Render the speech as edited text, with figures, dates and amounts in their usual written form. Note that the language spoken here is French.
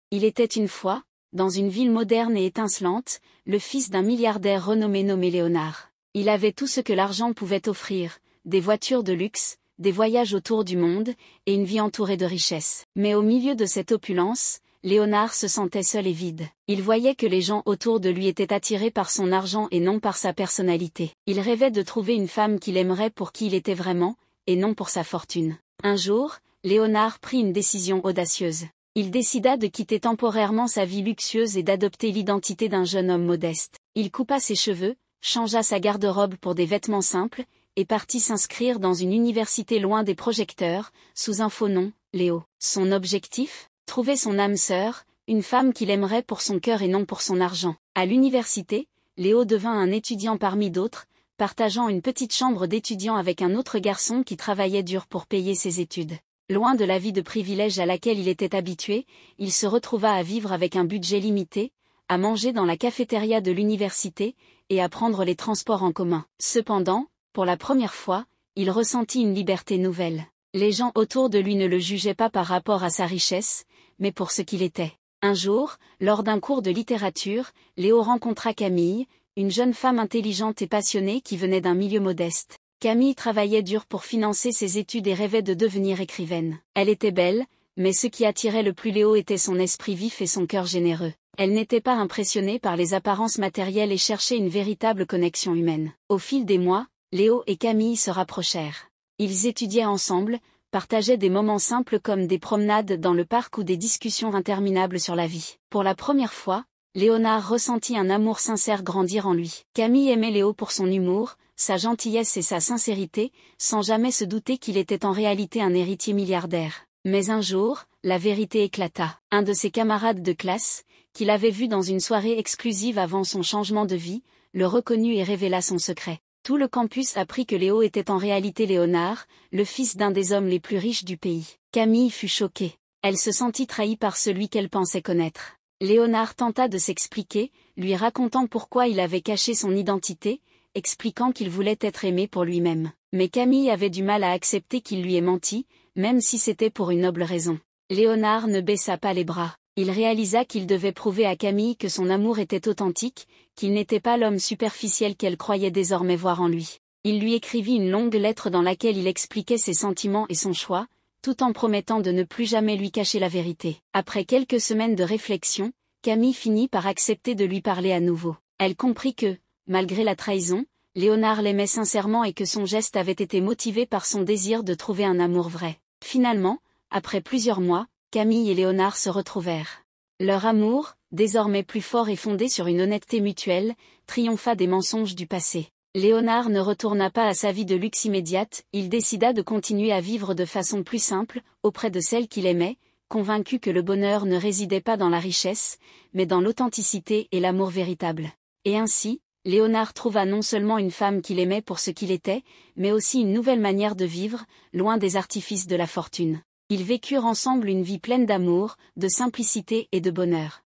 Il était une fois, dans une ville moderne et étincelante, le fils d'un milliardaire renommé nommé Léonard. Il avait tout ce que l'argent pouvait offrir, des voitures de luxe, des voyages autour du monde, et une vie entourée de richesses. Mais au milieu de cette opulence, Léonard se sentait seul et vide. Il voyait que les gens autour de lui étaient attirés par son argent et non par sa personnalité. Il rêvait de trouver une femme qu'il aimerait pour qui il était vraiment, et non pour sa fortune. Un jour, Léonard prit une décision audacieuse. Il décida de quitter temporairement sa vie luxueuse et d'adopter l'identité d'un jeune homme modeste. Il coupa ses cheveux, changea sa garde-robe pour des vêtements simples, et partit s'inscrire dans une université loin des projecteurs, sous un faux nom, Léo. Son objectif ? Trouver son âme sœur, une femme qu'il aimerait pour son cœur et non pour son argent. À l'université, Léo devint un étudiant parmi d'autres, partageant une petite chambre d'étudiant avec un autre garçon qui travaillait dur pour payer ses études. Loin de la vie de privilège à laquelle il était habitué, il se retrouva à vivre avec un budget limité, à manger dans la cafétéria de l'université, et à prendre les transports en commun. Cependant, pour la première fois, il ressentit une liberté nouvelle. Les gens autour de lui ne le jugeaient pas par rapport à sa richesse, mais pour ce qu'il était. Un jour, lors d'un cours de littérature, Léo rencontra Camille, une jeune femme intelligente et passionnée qui venait d'un milieu modeste. Camille travaillait dur pour financer ses études et rêvait de devenir écrivaine. Elle était belle, mais ce qui attirait le plus Léo était son esprit vif et son cœur généreux. Elle n'était pas impressionnée par les apparences matérielles et cherchait une véritable connexion humaine. Au fil des mois, Léo et Camille se rapprochèrent. Ils étudiaient ensemble, partageaient des moments simples comme des promenades dans le parc ou des discussions interminables sur la vie. Pour la première fois, Léonard ressentit un amour sincère grandir en lui. Camille aimait Léo pour son humour, sa gentillesse et sa sincérité, sans jamais se douter qu'il était en réalité un héritier milliardaire. Mais un jour, la vérité éclata. Un de ses camarades de classe, qu'il avait vu dans une soirée exclusive avant son changement de vie, le reconnut et révéla son secret. Tout le campus apprit que Léo était en réalité Léonard, le fils d'un des hommes les plus riches du pays. Camille fut choquée. Elle se sentit trahie par celui qu'elle pensait connaître. Léonard tenta de s'expliquer, lui racontant pourquoi il avait caché son identité, expliquant qu'il voulait être aimé pour lui-même. Mais Camille avait du mal à accepter qu'il lui ait menti, même si c'était pour une noble raison. Léonard ne baissa pas les bras. Il réalisa qu'il devait prouver à Camille que son amour était authentique, qu'il n'était pas l'homme superficiel qu'elle croyait désormais voir en lui. Il lui écrivit une longue lettre dans laquelle il expliquait ses sentiments et son choix, tout en promettant de ne plus jamais lui cacher la vérité. Après quelques semaines de réflexion, Camille finit par accepter de lui parler à nouveau. Elle comprit que, malgré la trahison, Léonard l'aimait sincèrement et que son geste avait été motivé par son désir de trouver un amour vrai. Finalement, après plusieurs mois, Camille et Léonard se retrouvèrent. Leur amour, désormais plus fort et fondé sur une honnêteté mutuelle, triompha des mensonges du passé. Léonard ne retourna pas à sa vie de luxe immédiate, il décida de continuer à vivre de façon plus simple, auprès de celle qu'il aimait, convaincu que le bonheur ne résidait pas dans la richesse, mais dans l'authenticité et l'amour véritable. Et ainsi, Léonard trouva non seulement une femme qu'il aimait pour ce qu'il était, mais aussi une nouvelle manière de vivre, loin des artifices de la fortune. Ils vécurent ensemble une vie pleine d'amour, de simplicité et de bonheur.